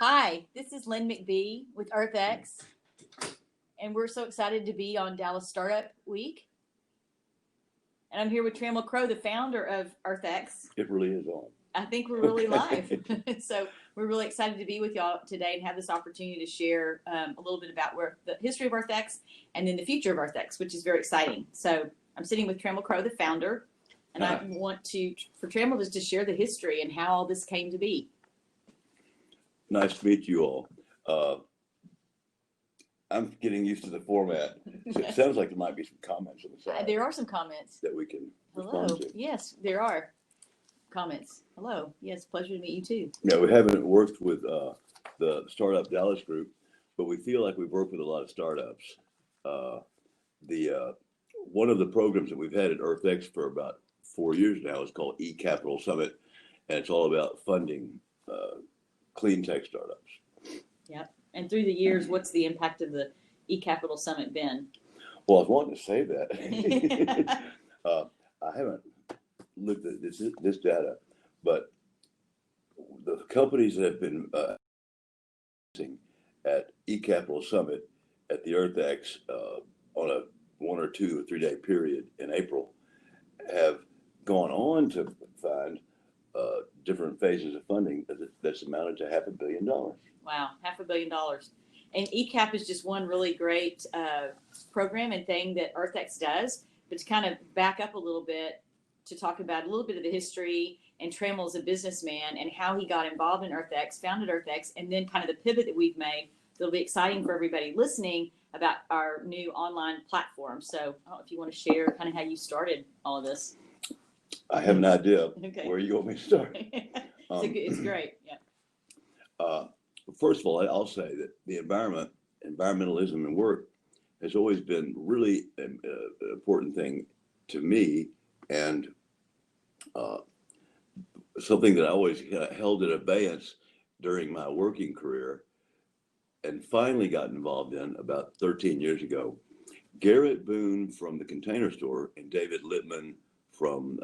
Hi, this is Lynn McBee with EarthX, and we're so excited to be on Dallas Startup Week. And I'm here with Trammell Crow, the founder of EarthX. It really is on. I think we're really live. So we're really excited to be with y'all today and have this opportunity to share a little bit about the history of EarthX and then the future of EarthX, which is very exciting. So I'm sitting with Trammell Crow, the founder, and I want for Trammell just to share the history and how all this came to be. Nice to meet you all. I'm getting used to the format. So it sounds like there might be some comments on the side. There are some comments. That we can Hello. respond to. Yes, there are comments. Hello. Yes, pleasure to meet you too. Yeah, we haven't worked with the Startup Dallas group, but we feel like we've worked with a lot of startups. One of the programs that we've had at EarthX for about 4 years now is called eCapital Summit, and it's all about funding clean tech startups. Yep. And through the years, what's the impact of the eCapital Summit been? Well, I was wanting to say that. I haven't looked at this data, but the companies that have been at eCapital Summit at the EarthX on a 1 or 2 or 3 day period in April have gone on to find different phases of funding that's amounted to $500 million. Wow, $500 million. And eCap is just one really great program and thing that EarthX does. But to kind of back up a little bit to talk about a little bit of the history and Trammell's a businessman and how he got involved in EarthX, founded EarthX, and then kind of the pivot that we've made. It'll be exciting for everybody listening about our new online platform. So I don't know if you want to share kind of how you started all of this. I have an idea Okay. where you want me to start. It's great. Yeah. First of all, I'll say that the environmentalism in work has always been really an important thing to me, and something that I always held in abeyance during my working career, and finally got involved in about 13 years ago. Garrett Boone from the Container Store and David Littman from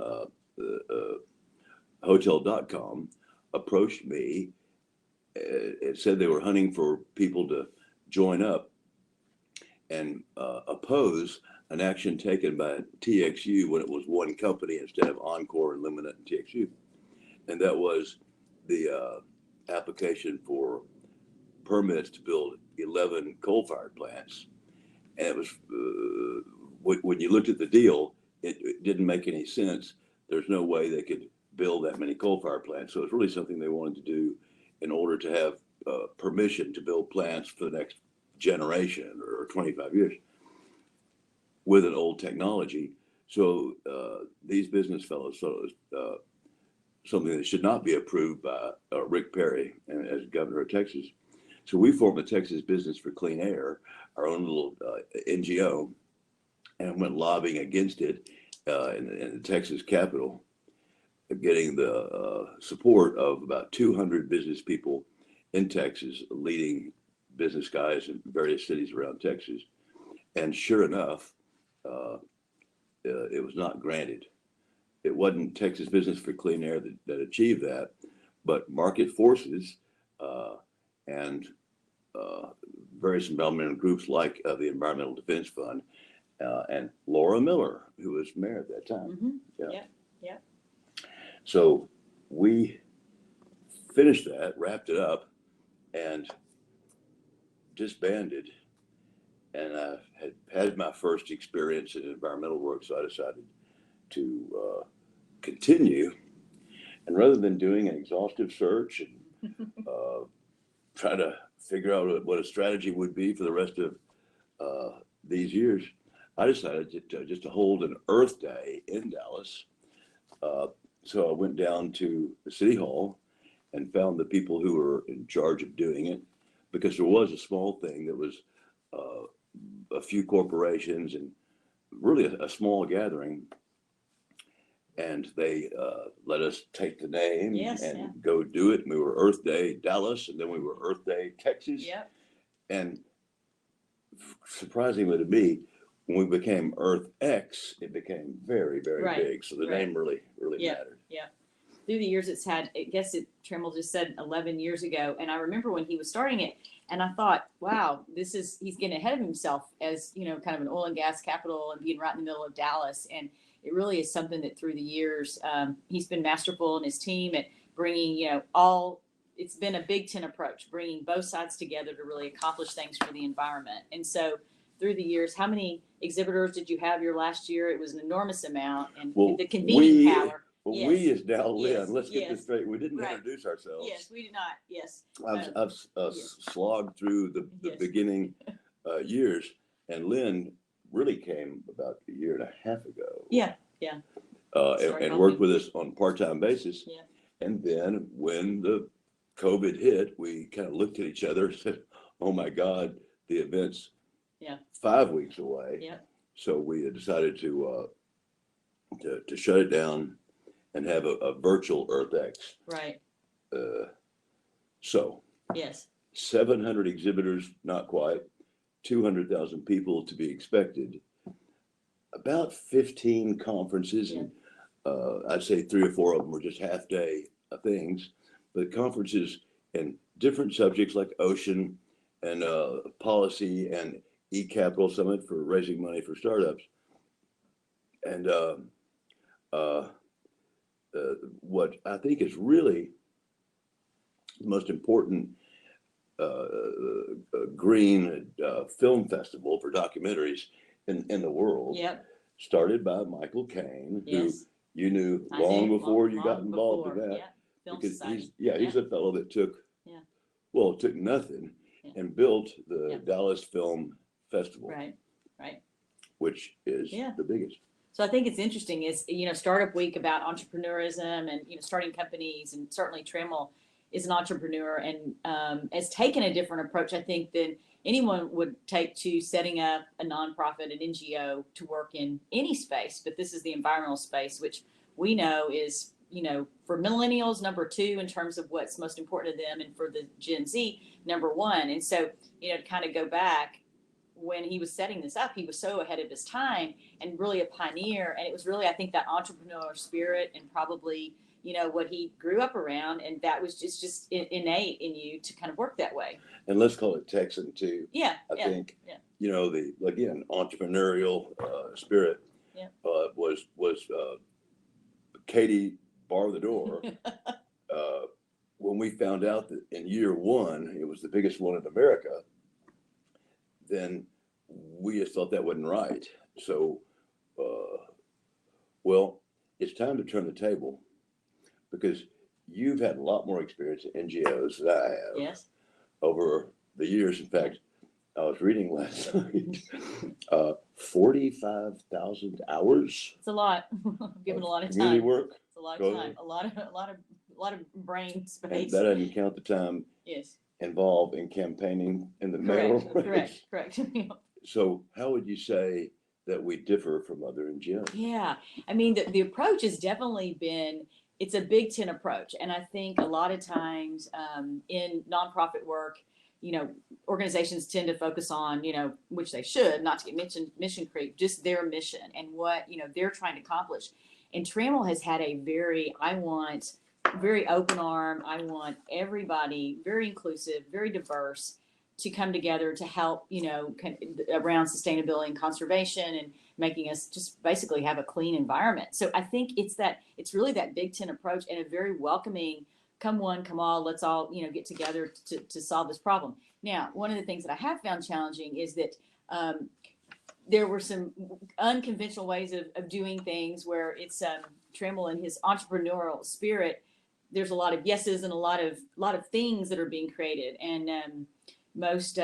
Hotel.com approached me. It said they were hunting for people to join up and oppose an action taken by TXU when it was one company instead of Encore, Luminant, and TXU. And that was the application for permits to build 11 coal-fired plants. And it was, when you looked at the deal, it didn't make any sense. There's no way they could build that many coal-fired plants. So it's really something they wanted to do in order to have permission to build plants for the next generation or 25 years with an old technology. So these business fellows thought it was something that should not be approved by Rick Perry as governor of Texas. So we formed the Texas Business for Clean Air, our own little NGO, and went lobbying against it in the Texas Capitol, getting the support of about 200 business people in Texas, leading business guys in various cities around Texas. And sure enough, it was not granted. It wasn't Texas Business for Clean Air that achieved that, but market forces and various environmental groups like the Environmental Defense Fund and Laura Miller, who was mayor at that time. Mm-hmm. Yeah. So we finished that, wrapped it up, and disbanded. And I had my first experience in environmental work, so I decided to continue. And rather than doing an exhaustive search and try to figure out what a strategy would be for the rest of these years, I decided just to hold an Earth Day in Dallas. So I went down to the City Hall and found the people who were in charge of doing it, because there was a small thing that was a few corporations and really a small gathering. And they let us take the name and go do it. And we were Earth Day Dallas, and then we were Earth Day Texas. Yep. And surprisingly to me, when we became EarthX, it became very, very big. So the name really mattered. Yeah. through the years it's had, I guess Trammell just said 11 years ago. And I remember when he was starting it, and I thought, wow, he's getting ahead of himself as, kind of an oil and gas capital and being right in the middle of Dallas. And it really is something that through the years, he's been masterful in his team at bringing, it's been a Big Ten approach, bringing both sides together to really accomplish things for the environment. And so through the years, how many exhibitors did you have your last year? It was an enormous amount, and the convening power. Well, yes. we is now Lynn. Yes. Let's get this straight. We didn't Right. introduce ourselves. Yes, we did not. Yes. I've slogged through the beginning years, and Lynn really came about a year and a half ago. Yeah. And worked with us on a part-time basis. Yeah. And then when the COVID hit, we kind of looked at each other and said, "Oh my God, the event's 5 weeks away." Yeah. So we decided to shut it down and have a virtual EarthX. Right. So yes, 700 exhibitors, not quite, 200,000 people to be expected, about 15 conferences, and I'd say 3 or 4 of them were just half-day things, but conferences and different subjects like ocean and policy and eCapital Summit for raising money for startups. And what I think is really the most important green film festival for documentaries in the world. Yep. Started by Michael Caine, who you knew I long knew before you got long involved before. in that. Yeah. Film Because Society. he's a fellow that took nothing and built the Dallas Film Festival. Right. Which is the biggest. So I think it's interesting is, Startup Week about entrepreneurism and, starting companies, and certainly Trammell is an entrepreneur and has taken a different approach, I think, than anyone would take to setting up a nonprofit, an NGO, to work in any space. But this is the environmental space, which we know is, for millennials, number 2 in terms of what's most important to them, and for the Gen Z, number 1. And so, to kind of go back, when he was setting this up, he was so ahead of his time and really a pioneer. And it was really, I think, that entrepreneurial spirit and probably, what he grew up around. And that was just innate in you to kind of work that way. And let's call it Texan too. I think, the, again, entrepreneurial spirit was Katie bar the door. When we found out that in year 1, it was the biggest one in America, then we just thought that wasn't right. So, it's time to turn the table, because you've had a lot more experience in NGOs than I have. Yes. Over the years. In fact, I was reading last night, 45,000 hours. It's a lot. Given a lot of community time. work. It's a lot of time. A lot of brain space. And that doesn't count the time involved in campaigning in the mayoral race. Correct. So how would you say that we differ from other NGOs? Yeah, I mean, the approach has definitely been, it's a Big Ten approach. And I think a lot of times in nonprofit work, organizations tend to focus on, which they should, not to get mission creep, just their mission and what, they're trying to accomplish. And Trammell has had a very open arm. I want everybody, very inclusive, very diverse, to come together to help, around sustainability and conservation and making us just basically have a clean environment. So I think it's really that Big Ten approach, and a very welcoming, come one, come all, let's all, get together to solve this problem. Now, one of the things that I have found challenging is that there were some unconventional ways of doing things where it's Trammell and his entrepreneurial spirit. There's a lot of yeses and a lot of things that are being created. And most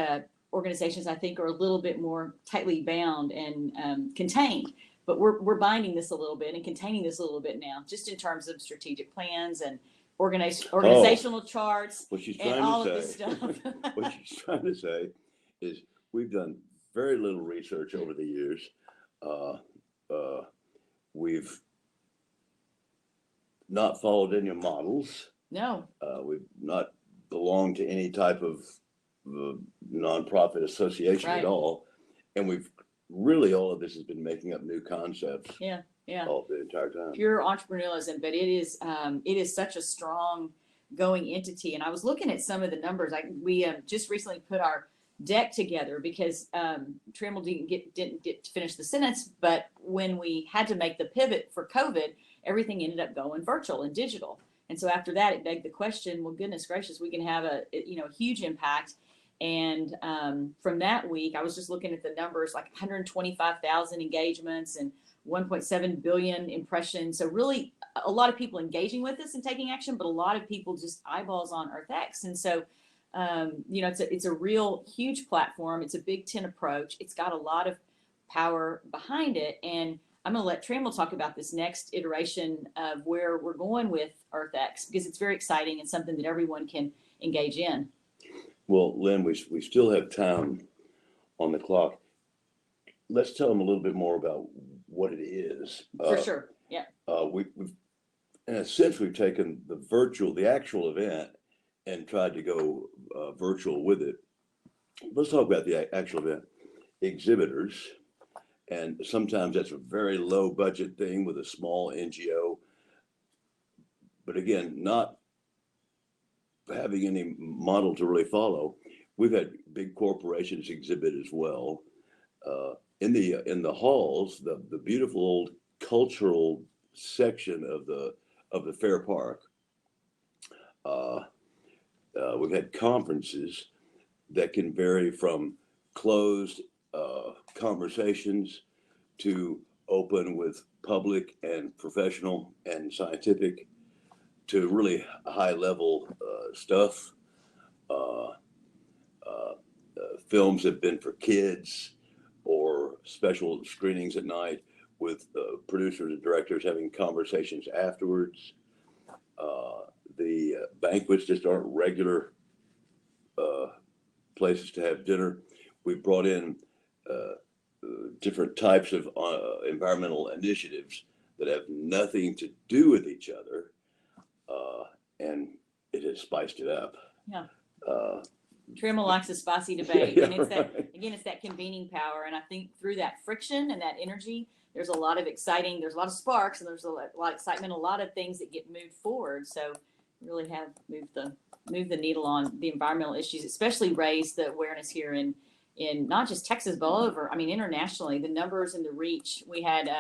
organizations, I think, are a little bit more tightly bound and contained. But we're binding this a little bit and containing this a little bit now, just in terms of strategic plans and organizational charts and all of this stuff. What she's trying to say is we've done very little research over the years. We've not followed any models. No. We've not belonged to any type of nonprofit association at all. And we've really, all of this has been making up new concepts. Yeah. Yeah. all the entire time. Pure entrepreneurialism, but it is such a strong going entity. And I was looking at some of the numbers. We just recently put our deck together because Trammell didn't get to finish the sentence, but when we had to make the pivot for COVID, everything ended up going virtual and digital. And so after that, it begged the question, well, goodness gracious, we can have a huge impact. And from that week, I was just looking at the numbers, like 125,000 engagements and 1.7 billion impressions. So really a lot of people engaging with us and taking action, but a lot of people just eyeballs on EarthX. And so, it's a real huge platform. It's a Big Ten approach. It's got a lot of power behind it. And I'm going to let Trammell talk about this next iteration of where we're going with EarthX, because it's very exciting and something that everyone can engage in. Well, Lynn, we still have time on the clock. Let's tell them a little bit more about what it is. For sure. Yeah. We've, in a sense, we've taken the actual event and tried to go virtual with it. Let's talk about the actual event. Exhibitors, and sometimes that's a very low budget thing with a small NGO. But again, not having any model to really follow. We've had big corporations exhibit as well. In the halls, the beautiful old cultural section of the Fair Park. We've had conferences that can vary from closed conversations to open with public and professional and scientific to really high level stuff. Films have been for kids or special screenings at night with producers and directors having conversations afterwards. The banquets just aren't regular places to have dinner. We've brought in different types of environmental initiatives that have nothing to do with each other, and it has spiced it up. Yeah. Trammell likes a spicy debate, and it's right. it's that convening power. And I think through that friction and that energy, there's a lot of sparks, and there's a lot of excitement, a lot of things that get moved forward. So really have moved the needle on the environmental issues, especially raise the awareness here in not just Texas, but all over. I mean, internationally, the numbers and the reach. We had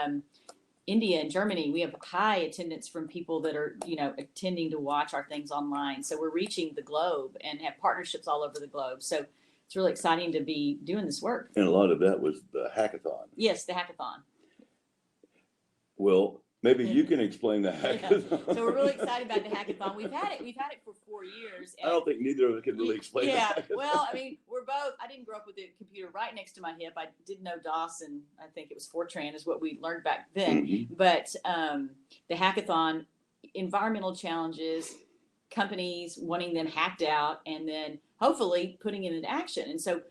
India and Germany. We have high attendance from people that are, attending to watch our things online. So we're reaching the globe and have partnerships all over the globe. So it's really exciting to be doing this work. And a lot of that was the hackathon. Yes, the hackathon. Well, maybe you can explain the hackathon. Yeah. So we're really excited about the hackathon. We've had it for 4 years. I don't think neither of us can really explain the hackathon. Well, I mean, I didn't grow up with a computer right next to my hip. I did know DOS, and I think it was Fortran is what we learned back then. Mm-hmm. But the hackathon, environmental challenges, companies wanting them hacked out, and then hopefully putting it into action. And so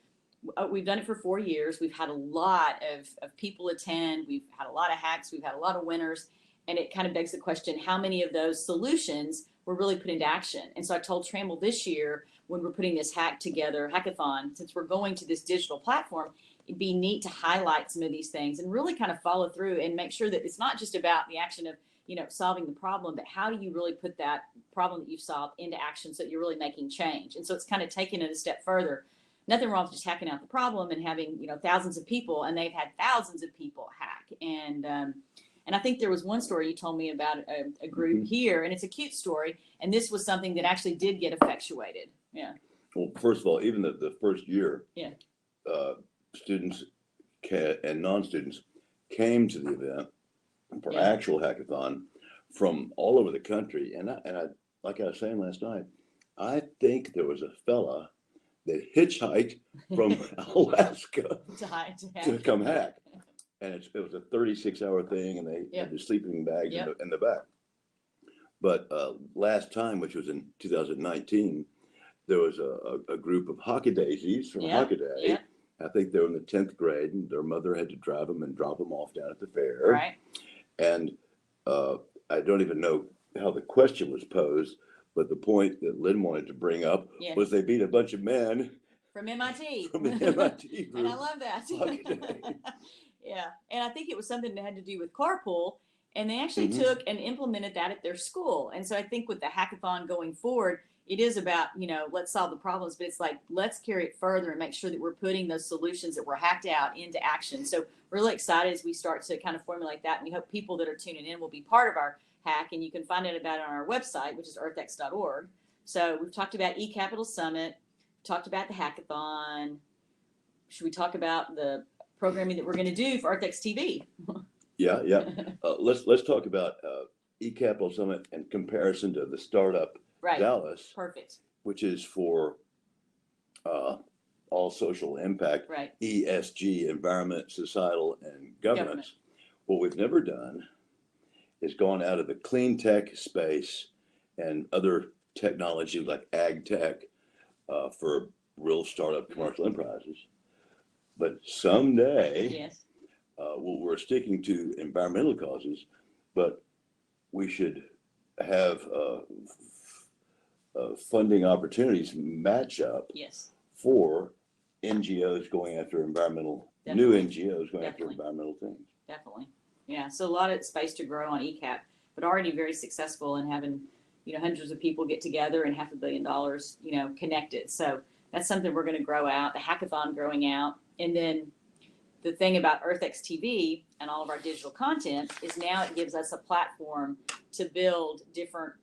we've done it for 4 years. We've had a lot of people attend. We've had a lot of hacks. We've had a lot of winners. And it kind of begs the question, how many of those solutions were really put into action? And so I told Trammell this year, when we're putting this hackathon, since we're going to this digital platform, it'd be neat to highlight some of these things and really kind of follow through and make sure that it's not just about the action of, solving the problem, but how do you really put that problem that you've solved into action so that you're really making change? And so it's kind of taking it a step further. Nothing wrong with just hacking out the problem and having, thousands of people, and they've had thousands of people hack. And I think there was one story you told me about a group here, and it's a cute story. And this was something that actually did get effectuated. Yeah. Well, first of all, even the first year, yeah, students and non-students came to the event for actual hackathon from all over the country. And I, like I was saying last night, I think there was a fella that hitchhiked from Alaska to come hack. And it was a 36-hour thing, and they had the sleeping bags in the back. But last time, which was in 2019, there was a group of hockey daisies from Hockaday. Yeah. I think they were in the 10th grade, and their mother had to drive them and drop them off down at the fair. Right. And I don't even know how the question was posed, but the point that Lynn wanted to bring up was they beat a bunch of men from MIT. From the MIT group. And I love that. Yeah. And I think it was something that had to do with carpool. And they actually Mhm. took and implemented that at their school. And so I think with the hackathon going forward, it is about, let's solve the problems, but it's like, let's carry it further and make sure that we're putting those solutions that were hacked out into action. So really excited as we start to kind of formulate that. And we hope people that are tuning in will be part of our hack. And you can find out about it on our website, which is earthx.org. So we've talked about eCapital Summit, talked about the hackathon. Should we talk about the programming that we're going to do for EarthX TV? Yeah, yeah. Let's talk about eCapital Summit in comparison to the startup Right. Dallas, Perfect. which is for all social impact, Right. ESG, environment, societal, and governance. What we've never done is gone out of the clean tech space and other technology like ag tech for real startup commercial enterprises. But someday, Yes. we're sticking to environmental causes, but we should have funding opportunities match up Yes. for NGOs going after environmental, new NGOs going after environmental things. Definitely. Yeah. So a lot of space to grow on ECAP, but already very successful in having, hundreds of people get together and $500 million, connected. So that's something we're going to grow out, the hackathon growing out. And then the thing about EarthX TV and all of our digital content is now it gives us a platform to build different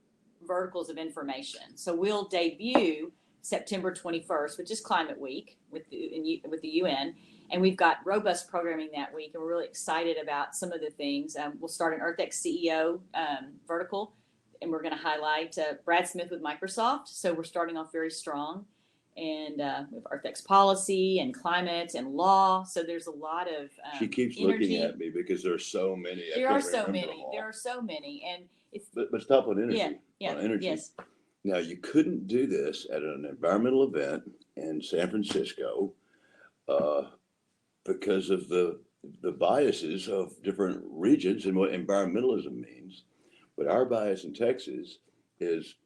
verticals of information. So we'll debut September 21st, which is Climate Week with the UN. And we've got robust programming that week, and we're really excited about some of the things. We'll start an EarthX CEO vertical, and we're going to highlight Brad Smith with Microsoft. So we're starting off very strong. And with EarthX policy and climate and law. So there's a lot of she keeps energy. Looking at me because there's so many. There are so many. And it's but stop on energy. Yeah. On energy. Yes. Now you couldn't do this at an environmental event in San Francisco because of the biases of different regions and what environmentalism means. But our bias in Texas is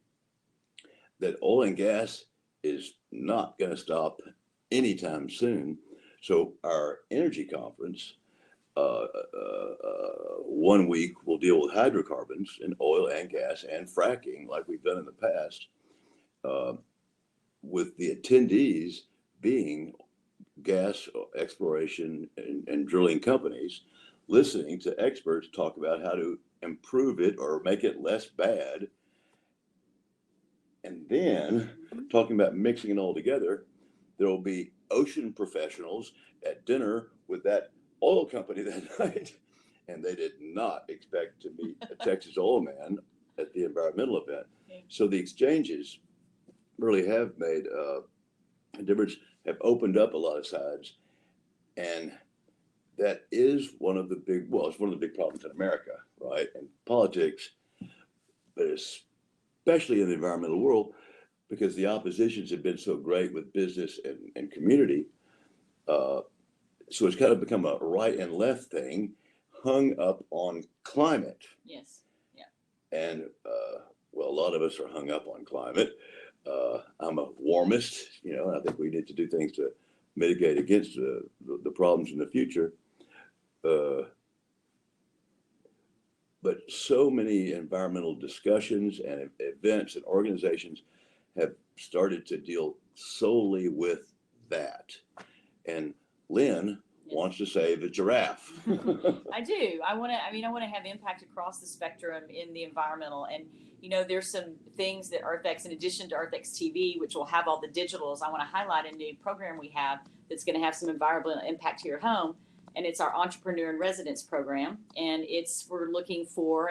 that oil and gas is not going to stop anytime soon. So our energy conference, 1 week will deal with hydrocarbons and oil and gas and fracking like we've done in the past, with the attendees being gas exploration and drilling companies, listening to experts talk about how to improve it or make it less bad. And then talking about mixing it all together, there will be ocean professionals at dinner with that oil company that night. And they did not expect to meet a Texas oil man at the environmental event. So the exchanges really have made a difference, have opened up a lot of sides. And that is one of the big, it's one of the big problems in America, right? And politics, but especially in the environmental world, because the oppositions have been so great with business and community. So it's kind of become a right and left thing hung up on climate. Yes. Yeah. And, a lot of us are hung up on climate. I'm a warmist, and I think we need to do things to mitigate against the problems in the future. But so many environmental discussions and events and organizations have started to deal solely with that. And Lynn wants to save the giraffe. I do. I want to have impact across the spectrum in the environmental. And, there's some things that EarthX, in addition to EarthX TV, which will have all the digitals, I want to highlight a new program we have that's going to have some environmental impact to your home. And it's our Entrepreneur in Residence program. And we're looking for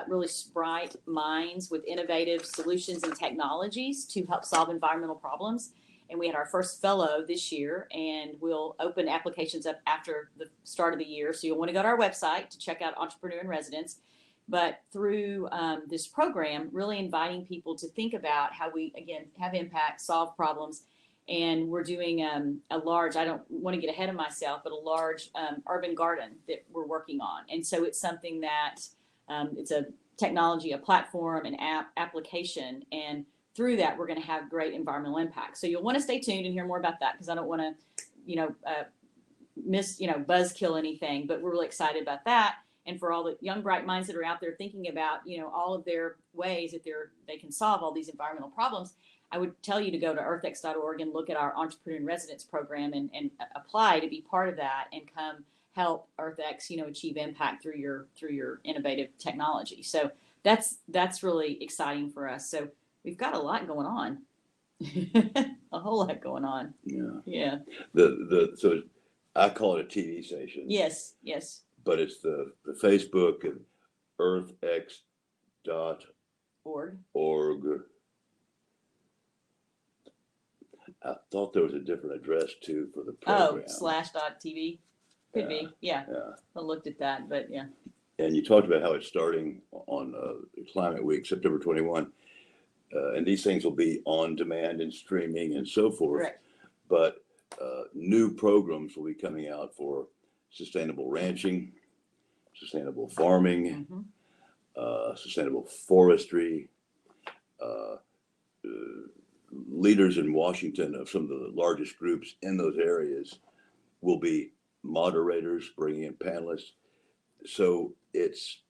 really bright minds with innovative solutions and technologies to help solve environmental problems. And we had our first fellow this year, and we'll open applications up after the start of the year. So you'll want to go to our website to check out Entrepreneur in Residence. But through this program, really inviting people to think about how we, again, have impact, solve problems. And we're doing a large, I don't want to get ahead of myself, but a large urban garden that we're working on. And so it's something that it's a technology, a platform, an application. And through that, we're going to have great environmental impact. So you'll want to stay tuned and hear more about that, because I don't want to, buzzkill anything, but we're really excited about that. And for all the young, bright minds that are out there thinking about, all of their ways that they can solve all these environmental problems, I would tell you to go to earthx.org and look at our Entrepreneur in Residence program and apply to be part of that and come help EarthX, achieve impact through your innovative technology. So that's really exciting for us. So we've got a lot going on, a whole lot going on. Yeah. So I call it a TV station. Yes. But it's the Facebook and earthx.org. I thought there was a different address too for the program. /.tv. Could be. Yeah. I looked at that, but yeah. And you talked about how it's starting on Climate Week, September 21. And these things will be on demand and streaming and so forth. Correct. But new programs will be coming out for sustainable ranching, sustainable farming, sustainable forestry. Leaders in Washington of some of the largest groups in those areas will be moderators, bringing in panelists. So it's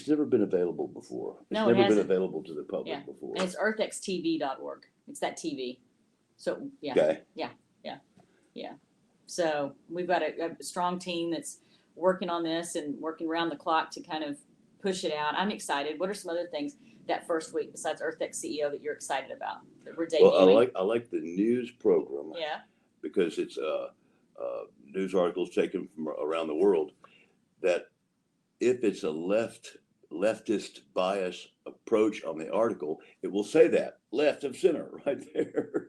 never been available before. It's No, never been available to the public before. And it's earthxtv.org. It's that TV. So yeah. Okay. Yeah. So we've got a strong team that's working on this and working around the clock to kind of push it out. I'm excited. What are some other things that first week besides EarthX CEO that you're excited about that we're debuting? Well, I like the news program. Yeah. Because it's news articles taken from around the world that if it's a leftist bias approach on the article, it will say that left of center right there.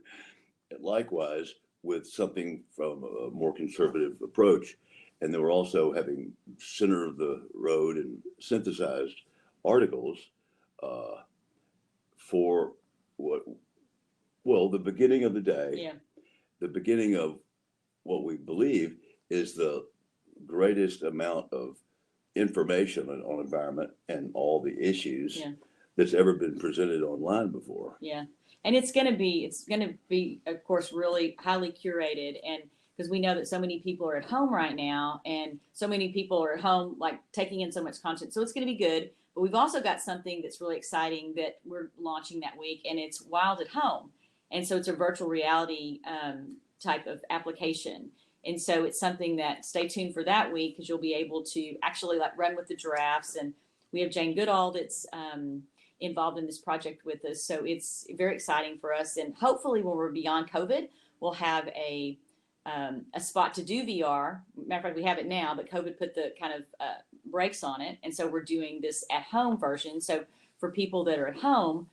And likewise with something from a more conservative approach. And then we're also having center of the road and synthesized articles for the beginning of the day. Yeah. The beginning of what we believe is the greatest amount of information on environment and all the issues that's ever been presented online before. Yeah. And it's going to be, of course, really highly curated. And because we know that so many people are at home right now and so many people are at home, like taking in so much content. So it's going to be good. But we've also got something that's really exciting that we're launching that week, and it's Wild at Home. And so it's a virtual reality type of application. And so it's something that stay tuned for that week, because you'll be able to actually run with the giraffes. And we have Jane Goodall that's involved in this project with us. So it's very exciting for us. And hopefully when we're beyond COVID, we'll have a spot to do VR. Matter of fact, we have it now, but COVID put the kind of brakes on it. And so we're doing this at home version. So for people that are at home,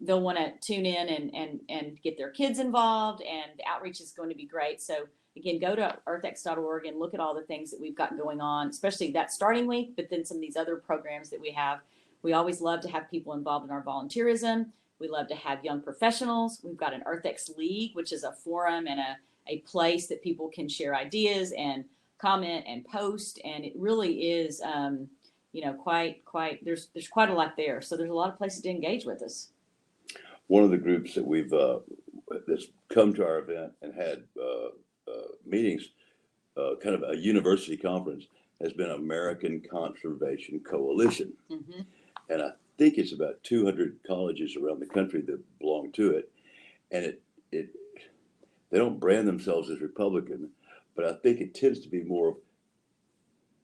they'll want to tune in and get their kids involved, and the outreach is going to be great. So again, go to earthx.org and look at all the things that we've got going on, especially that starting week, but then some of these other programs that we have. We always love to have people involved in our volunteerism. We love to have young professionals. We've got an EarthX League, which is a forum and a place that people can share ideas and comment and post. And it really is, there's quite a lot there. So there's a lot of places to engage with us. One of the groups that we've that's come to our event and had meetings, kind of a university conference, has been American Conservation Coalition. Mm-hmm. And I think it's about 200 colleges around the country that belong to it. And they don't brand themselves as Republican, but I think it tends to be more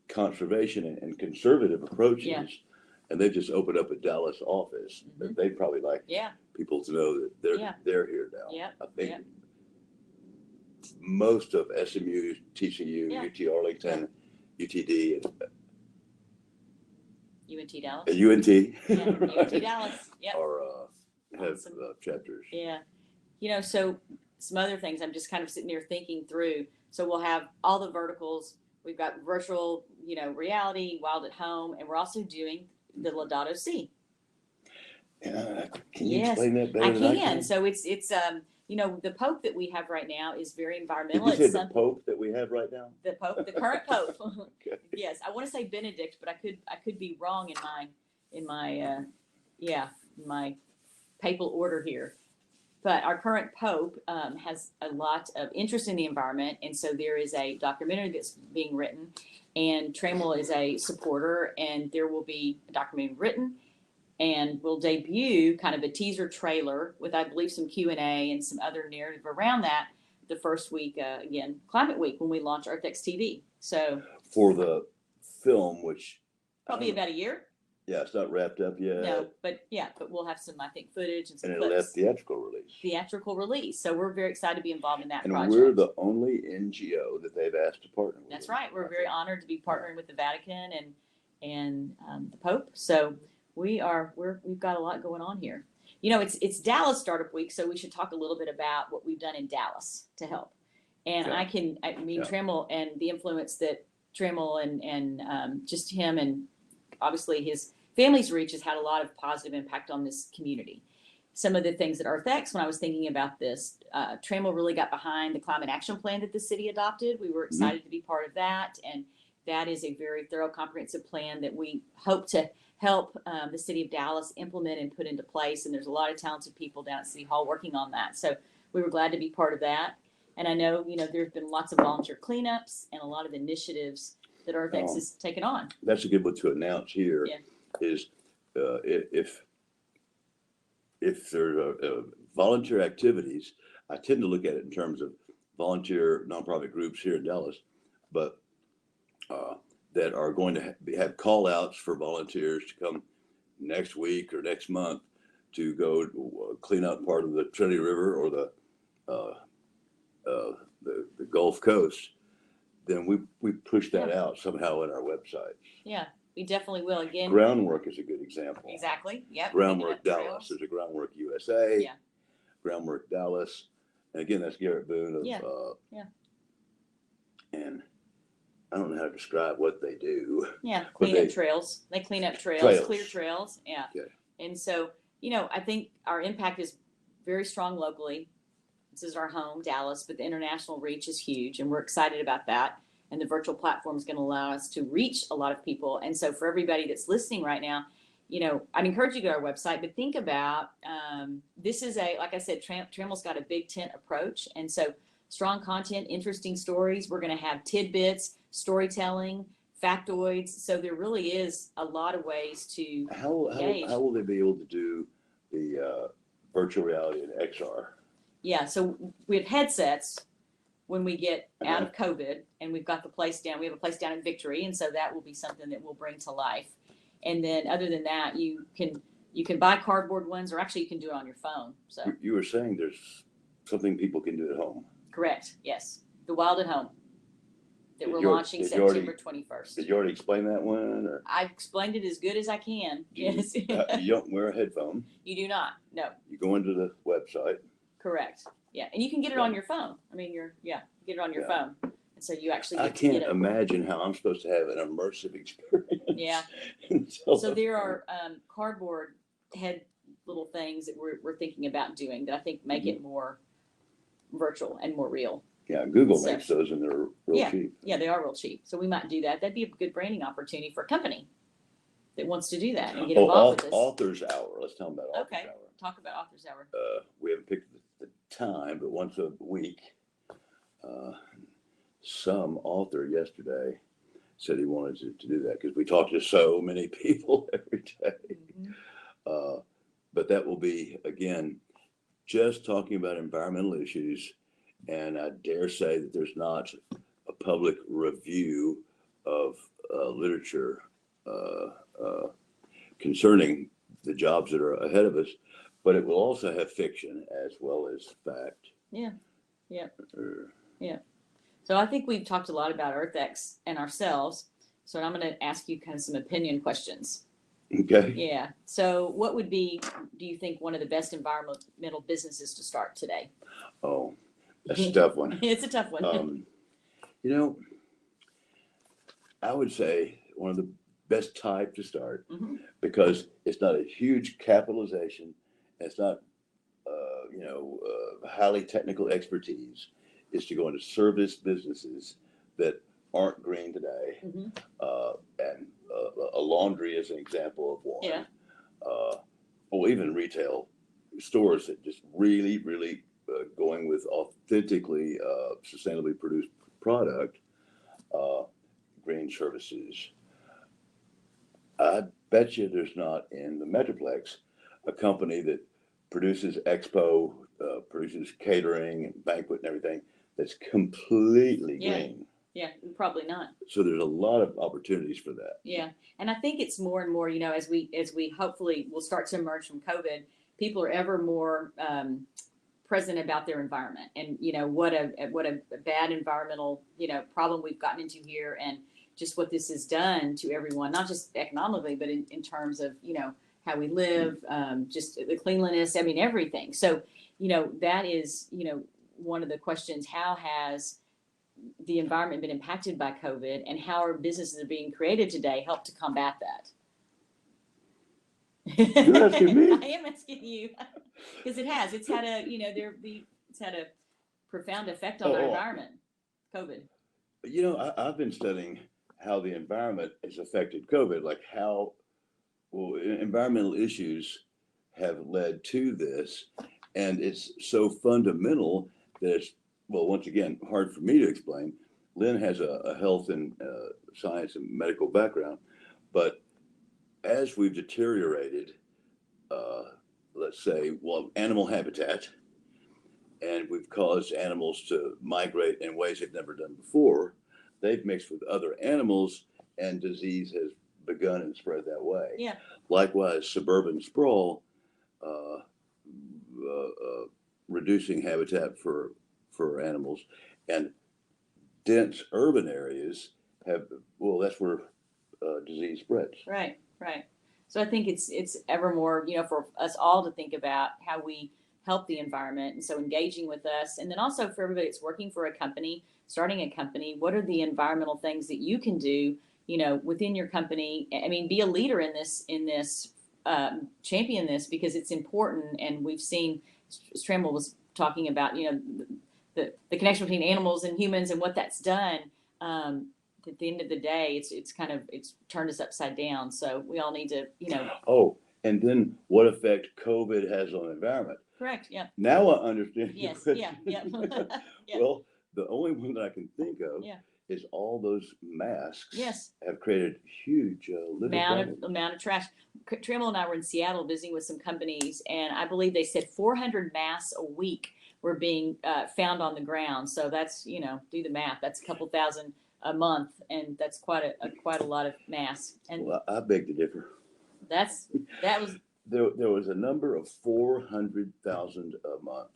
conservation and conservative approaches. Yeah. And they've just opened up a Dallas office. Mm-hmm. They'd probably like people to know that they're here now. Yeah. I think most of SMU, TCU, UT Arlington, UTD, UNT Dallas. UNT. Yeah, right. UNT Dallas. Yep. Or have chapters. Yeah. So some other things I'm just kind of sitting here thinking through. So we'll have all the verticals. We've got virtual, reality, Wild at Home, and we're also doing the Laudato Si. Can you explain that better? I can. So it's the Pope that we have right now is very environmental. Did you say the Pope that we have right now? The Pope, the current Pope. Okay. Yes, I want to say Benedict, but I could be wrong in my papal order here. but our current Pope has a lot of interest in the environment. And so there is a documentary that's being written, and Trammell is a supporter, and there will be a documentary written, and we'll debut kind of a teaser trailer with, I believe, some Q&A and some other narrative around that the first week, again, Climate Week, when we launch EarthX TV. So for the film, which probably about a year. Yeah, it's not wrapped up yet. No, but we'll have some, I think, footage and some and it'll clips. have theatrical release. Theatrical release. So we're very excited to be involved in that And project. we're the only NGO that they've asked to partner with. That's right. We're very honored to be partnering with the Vatican and the Pope. So we've got a lot going on here. You know, it's Dallas Startup Week, so we should talk a little bit about what we've done in Dallas to help. And Trammell and the influence that Trammell and just him and obviously his family's reach has had a lot of positive impact on this community. Some of the things at EarthX, when I was thinking about this, Trammell really got behind the climate action plan that the city adopted. We were excited to be part of that. And that is a very thorough, comprehensive plan that we hope to help the city of Dallas implement and put into place. And there's a lot of talented people down at City Hall working on that. So we were glad to be part of that. And I know, there's been lots of volunteer cleanups and a lot of initiatives that EarthX has taken on. That's a good one to announce here. Yeah. Is if there are volunteer activities, I tend to look at it in terms of volunteer nonprofit groups here in Dallas, but that are going to have call outs for volunteers to come next week or next month to go clean up part of the Trinity River or the Gulf Coast. Then we push that out somehow in our website. Yeah, we definitely will. Again, Groundwork is a good example. Exactly. Yep. Groundwork Dallas. There's a Groundwork USA. Yeah. Groundwork Dallas. And again, that's Garrett Boone of and I don't know how to describe what they do. Yeah, clean up trails. They clean up trails, clear trails. Yeah. Okay. And so, I think our impact is very strong locally. This is our home, Dallas, but the international reach is huge, and we're excited about that. And the virtual platform is going to allow us to reach a lot of people. And so for everybody that's listening right now, I'd encourage you to go to our website, but think about, this is like I said, Trammell's got a big tent approach. And so strong content, interesting stories. We're going to have tidbits, storytelling, factoids. So there really is a lot of ways to engage. How will they be able to do the virtual reality and XR? Yeah, so we have headsets when we get out of COVID, and we've got the place down. We have a place down in Victory, and so that will be something that we'll bring to life. And then other than that, you can buy cardboard ones, or actually you can do it on your phone. So you were saying there's something people can do at home. Correct. Yes, the Wild at Home that we're launching September 21st. Did you already explain that one? Or? I explained it as good as I can. Yes. You don't wear a headphone. You do not. No. You go into the website. Correct. Yeah, and you can get it on your phone. I mean, get it on your phone, and so you actually. I can't imagine how I'm supposed to have an immersive experience. Yeah. So there are cardboard head little things that we're thinking about doing that I think make it more virtual and more real. Yeah, Google makes those and they're real cheap. Yeah, they are real cheap. So we might do that. That'd be a good branding opportunity for a company that wants to do that and get involved with this. Author's Hour. Let's tell them about Author's Hour. Talk about Author's Hour. We haven't picked the time, but once a week, some author yesterday said he wanted to do that because we talk to so many people every day. Mm-hmm. But that will be, again, just talking about environmental issues. And I dare say that there's not a public review of literature concerning the jobs that are ahead of us, but it will also have fiction as well as fact. Yeah. So I think we've talked a lot about EarthX and ourselves. So I'm going to ask you kind of some opinion questions. Okay. Yeah. So what would be, do you think, one of the best environmental businesses to start today? Oh, that's a tough one. It's a tough one. I would say one of the best type to start because it's not a huge capitalization. It's not, highly technical expertise. Is to go into service businesses that aren't green today. And a laundry is an example of one. Yeah. Or even retail, stores that just really going with authentically sustainably produced product, uh, green services. I bet you there's not in the Metroplex a company that produces expo, produces catering and banquet and everything that's completely Yeah. green. Yeah, probably not. So there's a lot of opportunities for that. Yeah, and I think it's more and more, as we hopefully will start to emerge from COVID, people are ever more present about their environment, and what a bad environmental problem we've gotten into here, and just what this has done to everyone, not just economically, but in terms of how we live, just the cleanliness. I mean, everything. So that is one of the questions: how has the environment been impacted by COVID, and how are businesses are being created today help to combat that? You're asking me? I am asking you because it's had a profound effect on our environment. COVID. I've been studying how the environment has affected COVID, like how environmental issues have led to this, and it's so fundamental that it's, well, once again, hard for me to explain. Lynn has a health and science and medical background, but as we've deteriorated, let's say, animal habitat, and we've caused animals to migrate in ways they've never done before, they've mixed with other animals, and disease has begun and spread that way. Yeah. Likewise, suburban sprawl, reducing habitat for animals, and dense urban areas that's where disease spreads. Right. So I think it's ever more, for us all to think about how we help the environment, and so engaging with us, and then also for everybody that's working for a company, starting a company, what are the environmental things that you can do, within your company? I mean, be a leader in this, champion this, because it's important, and we've seen. Trammell was talking about, the connection between animals and humans and what that's done. At the end of the day, it's turned us upside down. So we all need to, Oh, and then what effect COVID has on the environment? Correct. Yeah. Now I understand. Yes. Yeah. Yeah. Well, the only one that I can think of Yeah. is all those masks. Yes. Have created huge amount of trash. Trammell and I were in Seattle visiting with some companies, and I believe they said 400 masks a week were being found on the ground. So that's do the math. That's a couple thousand a month, and that's quite a lot of masks. And well, I beg to differ. that was there was a number of 400,000 a month.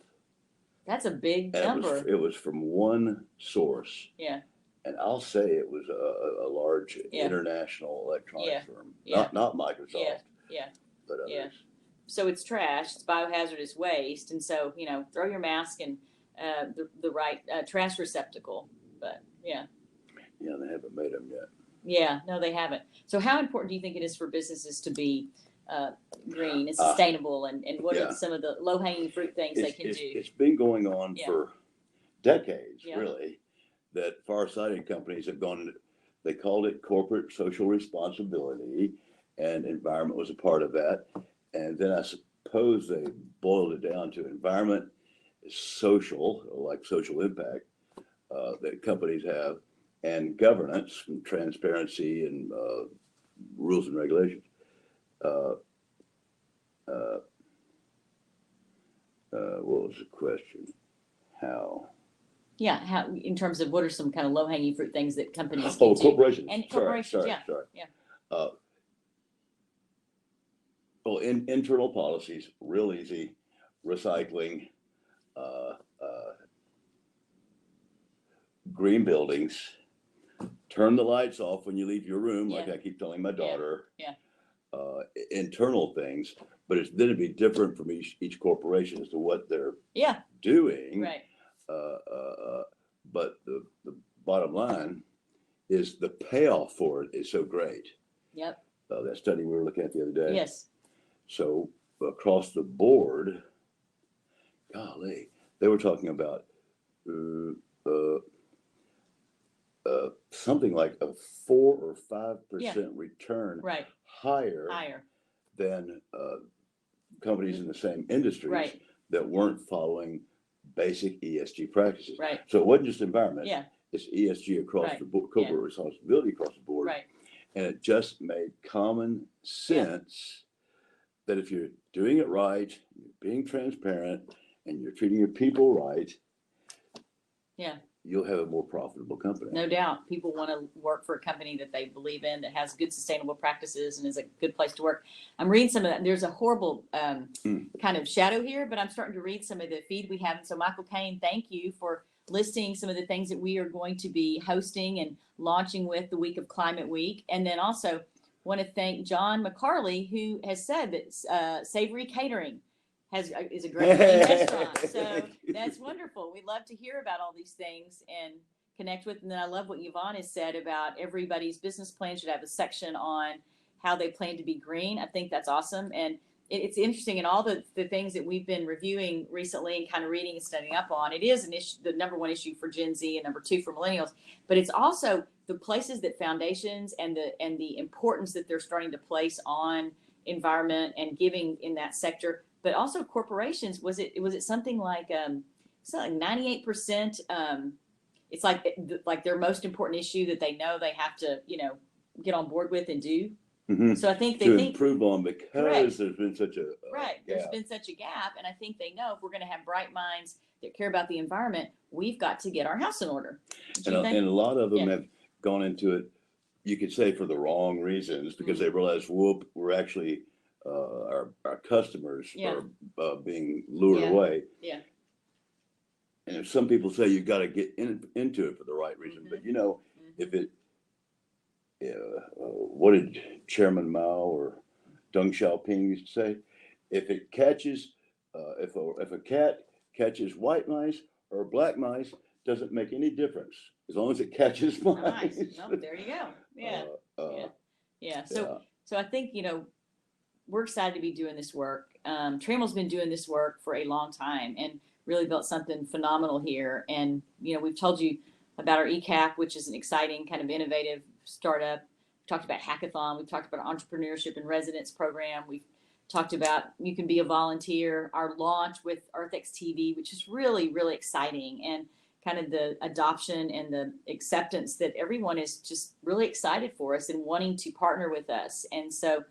That's a big and number. It was from one source. Yeah. And I'll say it was a large international electronics firm, not Microsoft. Yeah. But others. Yeah. So it's trash. It's biohazardous waste, and so throw your mask in the right trash receptacle. But yeah. Yeah, they haven't made them yet. Yeah, no, they haven't. So how important do you think it is for businesses to be green and sustainable, and what are some of the low-hanging fruit things they can do? It's been going on for decades, really, that far-sighted companies have gone, they called it corporate social responsibility, and environment was a part of that. And then I suppose they boiled it down to environment, social, like social impact that companies have, and governance and transparency and rules and regulations. What was the question? How? Yeah, how in terms of what are some kind of low-hanging fruit things that companies can do? Corporations. And corporations, sorry. Yeah. Well, internal policies, real easy. Recycling, green buildings, turn the lights off when you leave your room, like I keep telling my daughter. Yeah. Internal things, but then it'd be different from each corporation as to what they're doing. Right. But the bottom line is the payoff for it is so great. Yep. That study we were looking at the other day. Yes. So across the board, golly, they were talking about something like a 4 or 5% return, right, higher than companies in the same industries Right. that weren't following basic ESG practices. Right. So it wasn't just environment. Yeah. It's ESG across Right. the board, corporate responsibility across the board. Right. And it just made common sense that if you're doing it right, you're being transparent, and you're treating your people right, you'll have a more profitable company. No doubt. People want to work for a company that they believe in, that has good sustainable practices and is a good place to work. I'm reading some of that. There's a horrible kind of shadow here, but I'm starting to read some of the feed we have. And so Michael Kane, thank you for listing some of the things that we are going to be hosting and launching with the week of Climate Week. And then also want to thank John McCarley, who has said that Savory Catering is a great restaurant. So that's wonderful. We love to hear about all these things and connect with. And then I love what Yvonne has said about everybody's business plan should have a section on how they plan to be green. I think that's awesome. And it's interesting in all the things that we've been reviewing recently and kind of reading and studying up on. It is an issue, the number one issue for Gen Z and number two for millennials, but it's also the places that foundations and the importance that they're starting to place on environment and giving in that sector. But also corporations, was it something like 98%? It's like their most important issue that they know they have to get on board with and do. Mm-hmm. So I think to improve on because correct. There's been such a There's been such a gap, and I think they know if we're going to have bright minds that care about the environment, we've got to get our house in order. And a lot of them have gone into it, you could say, for the wrong reasons, because they realize, whoop, we're actually our customers are being lured away. Yeah. And if some people say you've got to get into it for the right reason, but if it, what did Chairman Mao or Deng Xiaoping used to say? If it catches, if a cat catches white mice or black mice, doesn't make any difference as long as it catches mice. Nice. Oh, there you go. Yeah. So I think we're excited to be doing this work. Trammell's been doing this work for a long time and really built something phenomenal here. And, we've told you about our ECAP, which is an exciting kind of innovative startup. We talked about hackathon. We've talked about entrepreneurship and residence program. We've talked about you can be a volunteer. Our launch with EarthX TV, which is really, really exciting. And kind of the adoption and the acceptance that everyone is just really excited for us and wanting to partner with us. And so,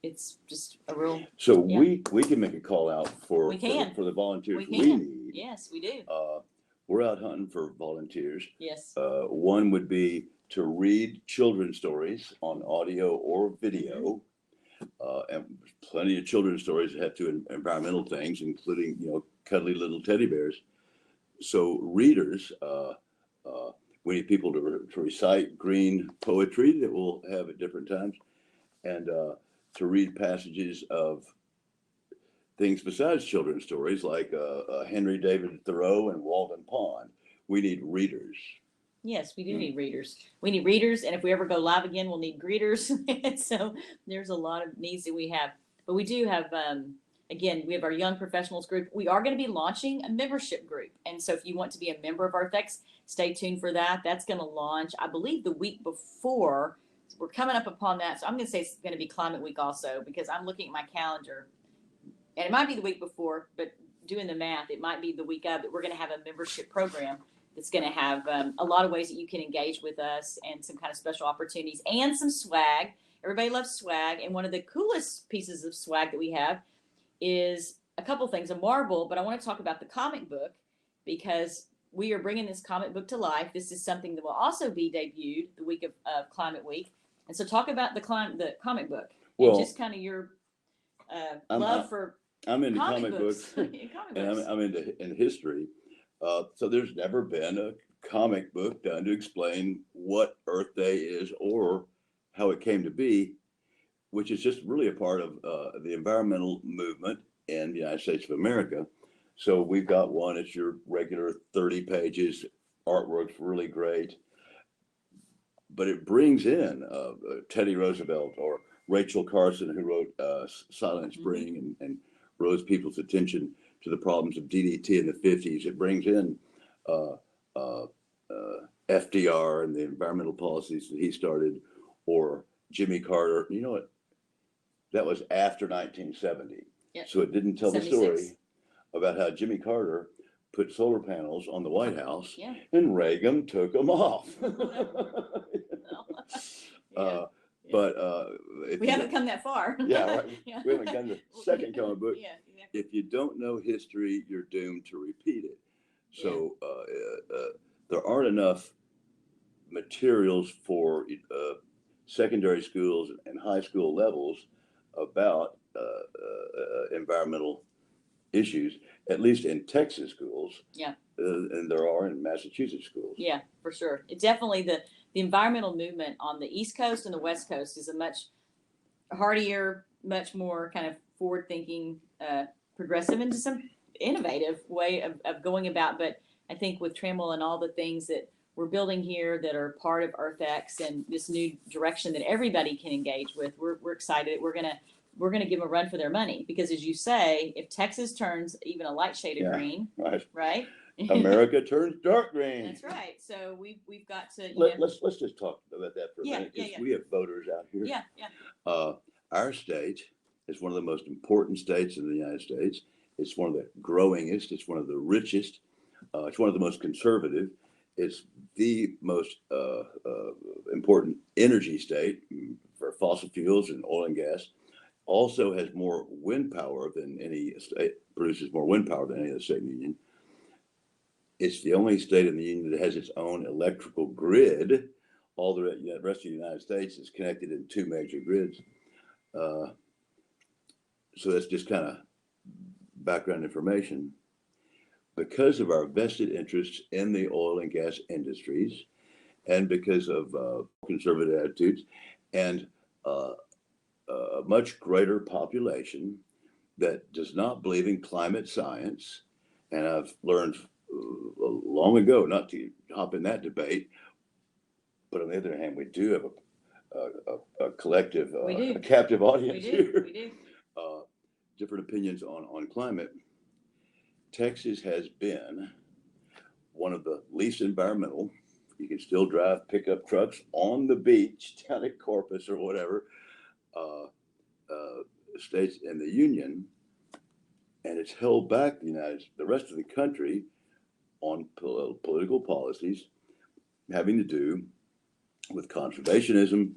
it's just a real. So we can make a call out for the volunteers we need. Yes, we do. We're out hunting for volunteers. Yes. One would be to read children's stories on audio or video. And plenty of children's stories that have to do environmental things, including, cuddly little teddy bears. So readers, we need people to recite green poetry that we'll have at different times, and to read passages of things besides children's stories like Henry David Thoreau and Walden Pond. We need readers. Yes, we do need readers. We need readers, and if we ever go live again, we'll need greeters. So there's a lot of needs that we have. But we do have, again, we have our young professionals group. We are going to be launching a membership group. And so if you want to be a member of EarthX, stay tuned for that. That's going to launch, I believe, the week before. So we're coming up upon that. So I'm going to say it's going to be Climate Week also, because I'm looking at my calendar. And it might be the week before, but doing the math, it might be the week of that we're going to have a membership program that's going to have a lot of ways that you can engage with us and some kind of special opportunities and some swag. Everybody loves swag. And one of the coolest pieces of swag that we have is a couple things, a marble, but I want to talk about the comic book because we are bringing this comic book to life. This is something that will also be debuted the week of Climate Week. And so talk about the comic book and just kind of your love for I'm into comic books. and I'm into history. So there's never been a comic book done to explain what Earth Day is or how it came to be, which is just really a part of the environmental movement in the United States of America. So we've got one. It's your regular 30 pages. Artwork's really great. But it brings in Teddy Roosevelt or Rachel Carson, who wrote Silent Spring and rose people's attention to the problems of DDT in the 50s. It brings in FDR and the environmental policies that he started, or Jimmy Carter. You know what? that was after 1970. Yep. So it didn't tell the 76. story about how Jimmy Carter put solar panels on the White House Yeah. and Reagan took them off. Yeah. But we haven't come that far. Yeah, right. Yeah. We haven't gotten the second comic book. Yeah, exactly. If you don't know history, you're doomed to repeat it. So there aren't enough materials for secondary schools and high school levels about environmental issues, at least in Texas schools. Yeah. And there are in Massachusetts schools. Yeah, for sure. It definitely the environmental movement on the East Coast and the West Coast is a much hardier, much more kind of forward-thinking, progressive, and just some innovative way of going about. But I think with Trammell and all the things that we're building here that are part of EarthX and this new direction that everybody can engage with, we're excited. We're gonna give them a run for their money because, as you say, if Texas turns even a light shade of green, right? America turns dark green. That's right. So we've got to. Let's just talk about that for a minute because we have voters out here. Yeah. Our state is one of the most important states in the United States. It's one of the growingest. It's one of the richest. It's one of the most conservative. It's the most important energy state for fossil fuels and oil and gas. Also has more wind power than any state, produces more wind power than any other state in the union. It's the only state in the union that has its own electrical grid. All the rest of the United States is connected in two major grids. So that's just kind of background information. Because of our vested interests in the oil and gas industries, and because of conservative attitudes, and a much greater population that does not believe in climate science, and I've learned long ago not to hop in that debate, but on the other hand, we do have a collective, a captive audience here. We do. Different opinions on climate. Texas has been one of the least environmental. You can still drive pickup trucks on the beach down at Corpus or whatever, states in the union, and it's held back the rest of the country on political policies having to do with conservationism,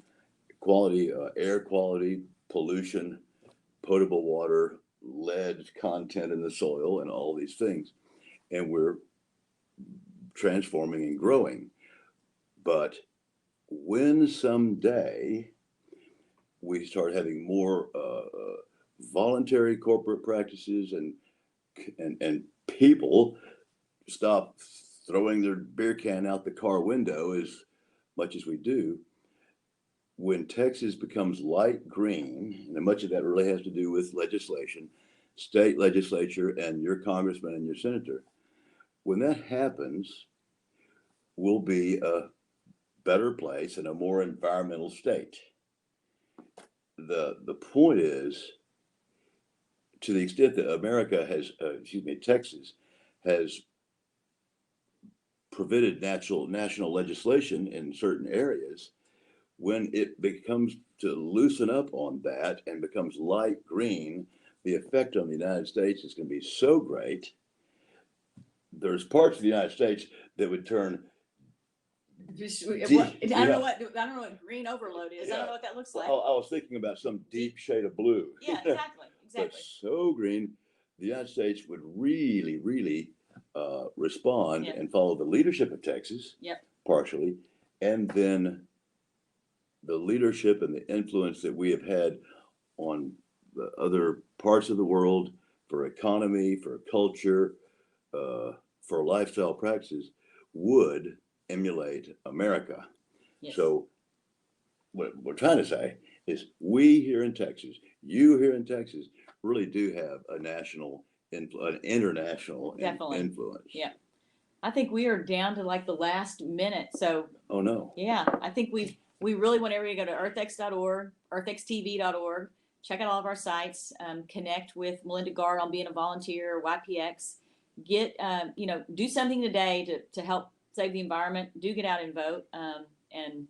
quality, air quality, pollution, potable water, lead content in the soil, and all these things. And we're transforming and growing. But when someday we start having more voluntary corporate practices and people stop throwing their beer can out the car window as much as we do, when Texas becomes light green, and much of that really has to do with legislation, state legislature, and your congressman and your senator, when that happens, we'll be a better place and a more environmental state. The point is, to the extent that America has, Texas has prevented national legislation in certain areas, when it becomes to loosen up on that and becomes light green, the effect on the United States is going to be so great. There's parts of the United States that would turn. I don't know what green overload is. Yeah. I don't know what that looks like. I was thinking about some deep shade of blue. Yeah, exactly. But so green, the United States would really, really respond and follow the leadership of Texas, partially, and then the leadership and the influence that we have had on the other parts of the world for economy, for culture, for lifestyle practices would emulate America. Yes. So what we're trying to say is we here in Texas, you here in Texas, really do have an international influence. Yeah. I think we are down to like the last minute. So. Oh, no. Yeah. I think we really want everybody to go to earthx.org, earthxtv.org, check out all of our sites, connect with Melinda Gard on being a volunteer, YPX, get, do something today to help save the environment. Do get out and vote. And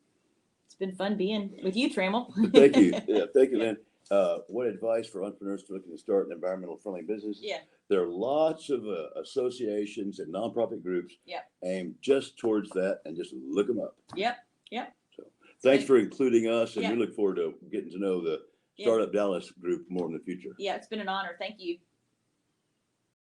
it's been fun being with you, Trammell. Thank you. Yeah, thank you, Lynn. What advice for entrepreneurs looking to start an environmental friendly business? Yeah. There are lots of associations and nonprofit groups Yep. aimed just towards that, and just look them up. Yep. Yep. So thanks for including us, and Yeah. we look forward to getting to know the Yeah. Startup Dallas group more in the future. Yeah, it's been an honor. Thank you.